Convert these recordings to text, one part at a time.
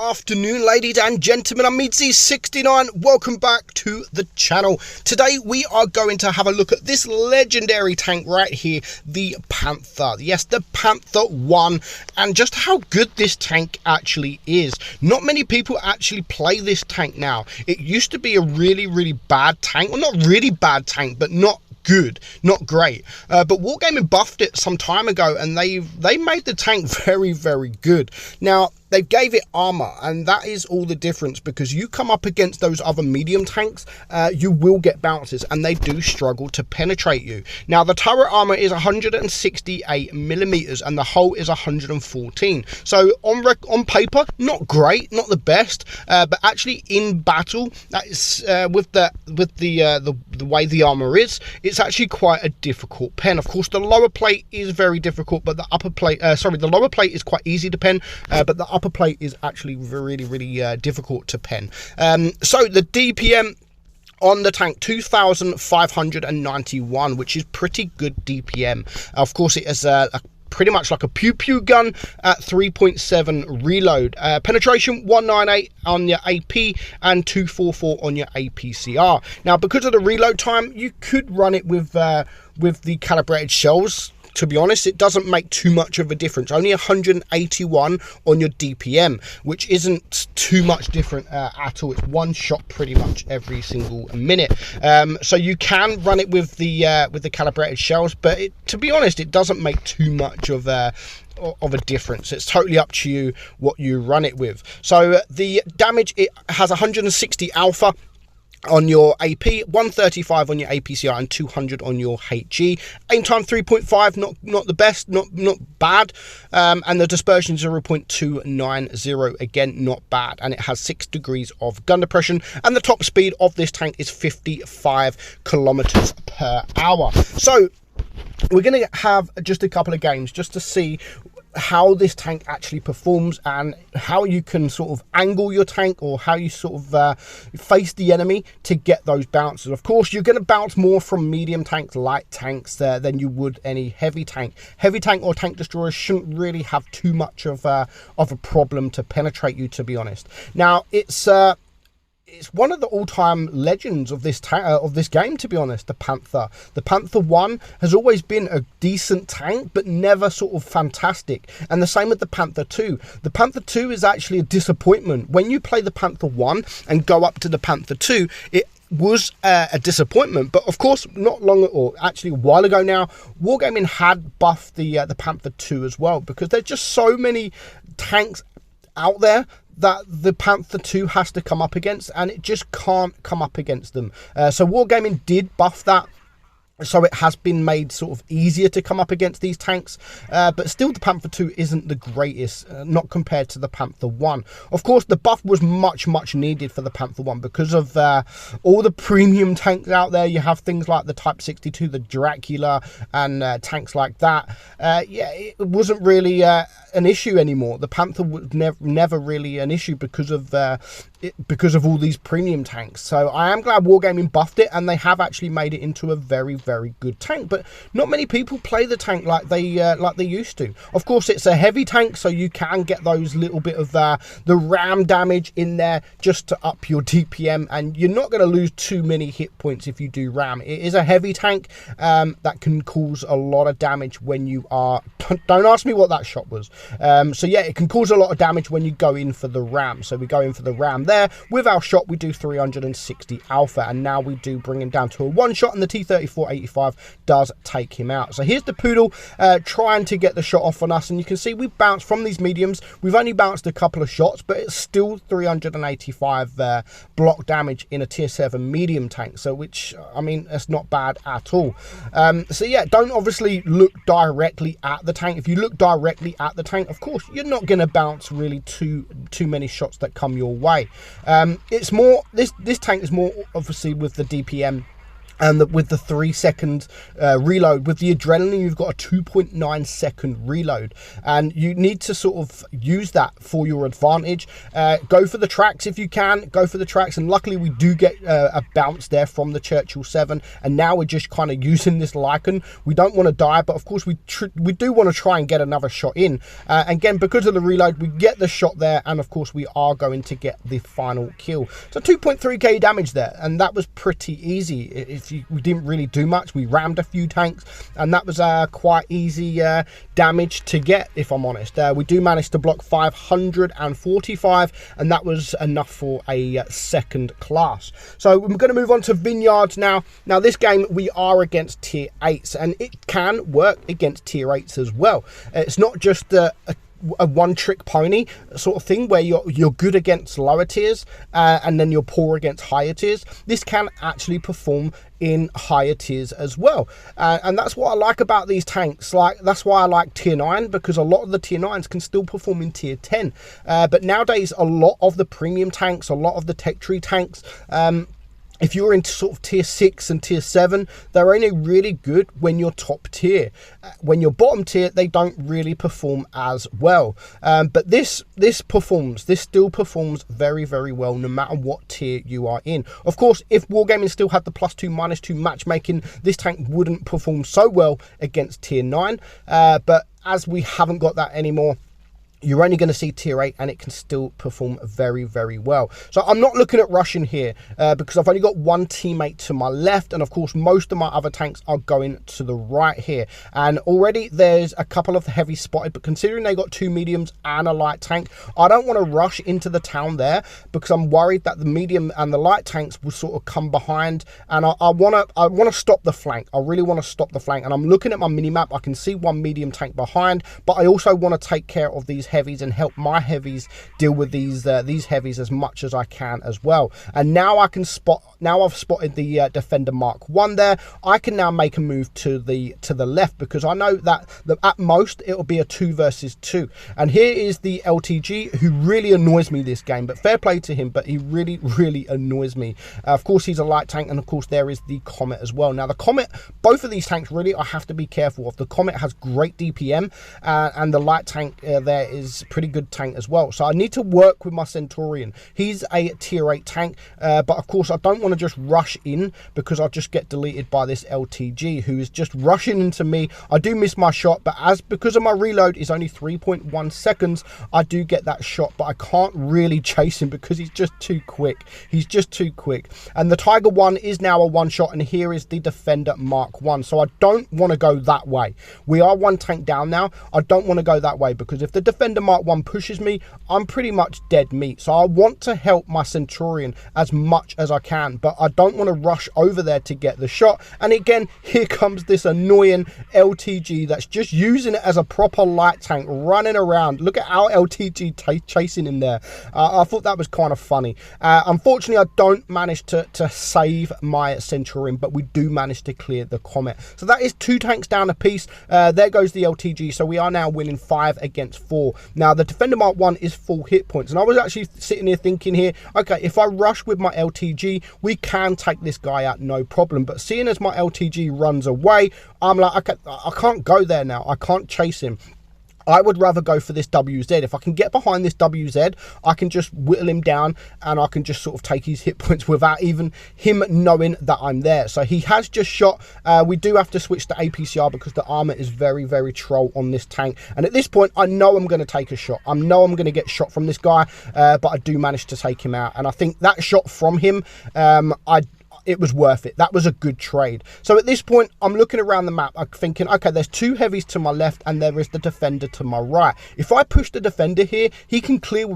afternoon, ladies and gentlemen. I'm meadsyreplays. Welcome back to the channel. Today we are going to have a look at this legendary tank right here, the Panther. Yes, the Panther 1, and just how good this tank actually is. Not many people actually play this tank now. It used to be a really bad tank. Well, not really bad tank, but not good, not great, but Wargaming buffed it some time ago, and they made the tank very good. Now they gave it armor, and that is all the difference, because you come up against those other medium tanks, you will get bounces, and they do struggle to penetrate you. Now the turret armor is 168 millimeters, and the hull is 114. So on paper, not great, not the best, but actually in battle, that is with the way the armor is, it's actually quite a difficult pen. Of course, the lower plate is very difficult, but the upper plate, the lower plate is quite easy to pen, but the upper plate is actually really difficult to pen. So the DPM on the tank, 2,591, which is pretty good DPM. Of course, it is pretty much like a pew gun at 3.7 reload. Penetration 198 on your AP and 244 on your APCR. Now, because of the reload time, you could run it with the calibrated shells. To be honest, it doesn't make too much of a difference. Only 181 on your DPM, which isn't too much different at all. It's one shot pretty much every single minute. So you can run it with the calibrated shells, but to be honest, it doesn't make too much of a difference. It's totally up to you what you run it with. So the damage, it has 160 alpha on your AP, 135 on your APCR, and 200 on your HE. Aim time 3.5, not the best, not bad, and the dispersion 0.290, again not bad, and it has 6 degrees of gun depression, and the top speed of this tank is 55 kilometers per hour. So we're going to have just a couple of games just to see how this tank actually performs, and how you can sort of angle your tank, or how you sort of face the enemy to get those bounces. Of course, you're going to bounce more from medium tanks, light tanks than you would any heavy tank. Heavy tank or tank destroyers shouldn't really have too much of a problem to penetrate you, to be honest. Now it's one of the all-time legends of this game, to be honest, the Panther. The Panther 1 has always been a decent tank, but never sort of fantastic. And the same with the Panther 2. The Panther 2 is actually a disappointment. When you play the Panther 1 and go up to the Panther 2, it was a disappointment. But of course, not long, or actually a while ago now, Wargaming had buffed the Panther 2 as well, because there's just so many tanks out there that the Panther 2 has to come up against, and it just can't come up against them. So Wargaming did buff that, so it has been made sort of easier to come up against these tanks, but still the Panther 2 isn't the greatest, not compared to the Panther 1. Of course, the buff was much needed for the Panther 1 because of all the premium tanks out there. You have things like the Type 62, the Dracula, and tanks like that. Yeah, it wasn't really an issue anymore. The Panther was never really an issue because of all these premium tanks. So I am glad Wargaming buffed it, and they have actually made it into a very good tank. But not many people play the tank like they used to. Of course, it's a heavy tank, so you can get those little bit of the ram damage in there just to up your DPM, and you're not going to lose too many hit points if you do ram. It is a heavy tank that can cause a lot of damage when you are... Don't ask me what that shot was. So yeah, it can cause a lot of damage when you go in for the ram. So we go in for the ram there. With our shot, we do 360 alpha, and now we do bring him down to a one shot, and the T-34-85 does take him out. So here's the Poodle trying to get the shot off on us, and you can see we've bounced from these mediums. We've only bounced a couple of shots, but it's still 385 block damage in a tier 7 medium tank, so which, I mean, that's not bad at all. So yeah, don't obviously look directly at the tank. If you look directly at the tank, of course, you're not going to bounce really too many shots that come your way. It's more, this tank is more obviously with the DPM and with the 3 second reload. With the adrenaline, you've got a 2.9 second reload, and you need to sort of use that for your advantage. Go for the tracks if you can, go for the tracks, and luckily we do get a bounce there from the Churchill 7, and now we're just kind of using this Lycan. We don't want to die, but of course we do want to try and get another shot in. Again, because of the reload, we get the shot there, and of course we are going to get the final kill. So 2.3k damage there, and that was pretty easy. We didn't really do much. We rammed a few tanks, and that was quite easy damage to get, if I'm honest. We do manage to block 545, and that was enough for a second class. So we're going to move on to vineyards now. Now this game we are against tier 8s, and it can work against tier 8s as well. It's not just a one-trick pony sort of thing where you're good against lower tiers and then you're poor against higher tiers. This can actually perform in higher tiers as well, and that's what I like about these tanks. Like, that's why I like tier 9, because a lot of the tier 9s can still perform in tier 10, but nowadays a lot of the premium tanks, a lot of the tech tree tanks, if you're into sort of tier 6 and tier 7, they're only really good when you're top tier. When you're bottom tier, they don't really perform as well. But this still performs very, very well no matter what tier you are in. Of course, if Wargaming still had the +2, -2 matchmaking, this tank wouldn't perform so well against tier 9. But as we haven't got that anymore, you're only going to see tier 8, and it can still perform very, very well. So I'm not looking at rushing here because I've only got one teammate to my left, and of course most of my other tanks are going to the right here. And already there's a couple of the heavy spotted, but considering they got 2 mediums and a light tank, I don't want to rush into the town there because I'm worried that the medium and the light tanks will sort of come behind, and I want to stop the flank. I really want to stop the flank, and I'm looking at my mini map. I can see one medium tank behind, but I also want to take care of these heavies and help my heavies deal with these heavies as much as I can as well. And now I can spot. Now I've spotted the Defender Mark 1 there. I can now make a move to the left because I know that at most it'll be a 2 versus 2. And here is the LTG, who really annoys me this game. But fair play to him. But he really, really annoys me. Of course, he's a light tank, and of course there is the Comet as well. Now the Comet, both of these tanks really I have to be careful of. The Comet has great DPM, and the light tank there is pretty good tank as well. So I need to work with my Centurion. He's a tier 8 tank, but of course I don't want to just rush in because I'll just get deleted by this LTG, who is just rushing into me. I do miss my shot, but because of my reload is only 3.1 seconds, I do get that shot, but I can't really chase him because he's just too quick. He's just too quick. And the Tiger 1 is now a 1 shot, and here is the Defender Mark 1. So I don't want to go that way. We are 1 tank down now. I don't want to go that way because if the Defender Mark 1 pushes me, I'm pretty much dead meat. So I want to help my Centurion as much as I can, but I don't want to rush over there to get the shot. And again, here comes this annoying LTG that's just using it as a proper light tank, running around. Look at our LTG chasing him there. I thought that was kind of funny. Unfortunately, I don't manage to save my Centurion, but we do manage to clear the Comet. So that is 2 tanks down a piece. There goes the LTG. So we are now winning 5 against 4. Now the Defender Mark 1 is full hit points, and I was actually sitting here thinking here, okay, if I rush with my LTG, we can take this guy out no problem. But seeing as my LTG runs away, I'm like, okay, I can't go there now. I can't chase him. I would rather go for this WZ. If I can get behind this WZ, I can just whittle him down, and I can just sort of take his hit points without even him knowing that I'm there. So he has just shot. We do have to switch to APCR because the armor is very, very troll on this tank. And at this point, I know I'm going to take a shot. I know I'm going to get shot from this guy, but I do manage to take him out. And I think that shot from him, it was worth it. That was a good trade. So at this point, I'm looking around the map. I'm thinking, okay, there's 2 heavies to my left, and there is the Defender to my right. If I push the Defender here, he can clear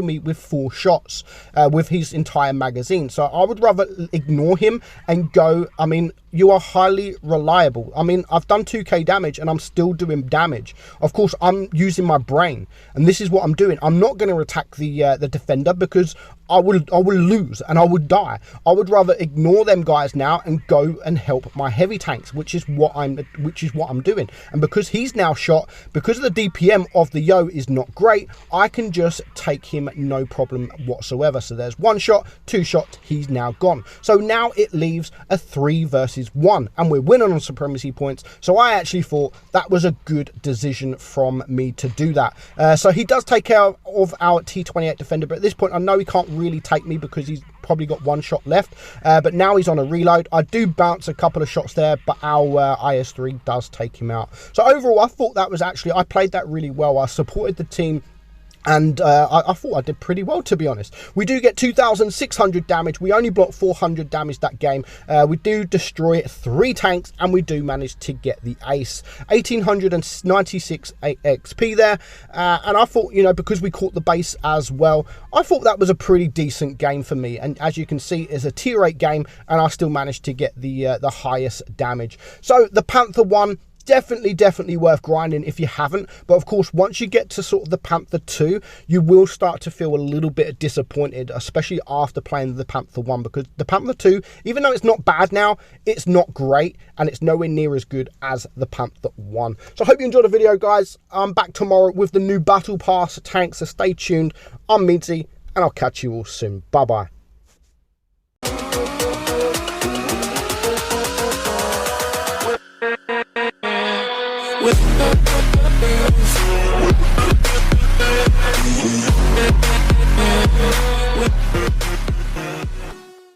me with 4 shots with his entire magazine. So I would rather ignore him and go. I mean, you are highly reliable. I mean, I've done 2k damage and I'm still doing damage. Of course, I'm using my brain, and this is what I'm doing. I'm not going to attack the defender, because I will lose and I would die. I would rather ignore them guys now and go and help my heavy tanks, which is what I'm doing. And because he's now shot, because the DPM of the Yo is not great, I can just take him no problem whatsoever. So there's 1 shot, 2 shots, he's now gone. So now it leaves a 3 versus 1, and we're winning on supremacy points. So I actually thought that was a good decision from me to do that. So he does take care of our T28 defender, but at this point I know he can't really take me because he's probably got 1 shot left, but now he's on a reload. I do bounce a couple of shots there, but our IS-3 does take him out. So overall, I thought that was actually, I played that really well. I supported the team, and I thought I did pretty well, to be honest. We do get 2,600 damage. We only blocked 400 damage that game. We do destroy 3 tanks, and we do manage to get the ace. 1,896 XP there. And I thought, you know, because we caught the base as well, I thought that was a pretty decent game for me. And as you can see, it's a tier 8 game, and I still managed to get the highest damage. So the Panther one, definitely worth grinding if you haven't. But of course, once you get to sort of the Panther 2, you will start to feel a little bit disappointed, especially after playing the Panther 1, because the Panther 2, even though it's not bad now, it's not great, and it's nowhere near as good as the Panther 1. So I hope you enjoyed the video, guys. I'm back tomorrow with the new Battle Pass tanks, so stay tuned. I'm Meadsy, and I'll catch you all soon. Bye-bye. With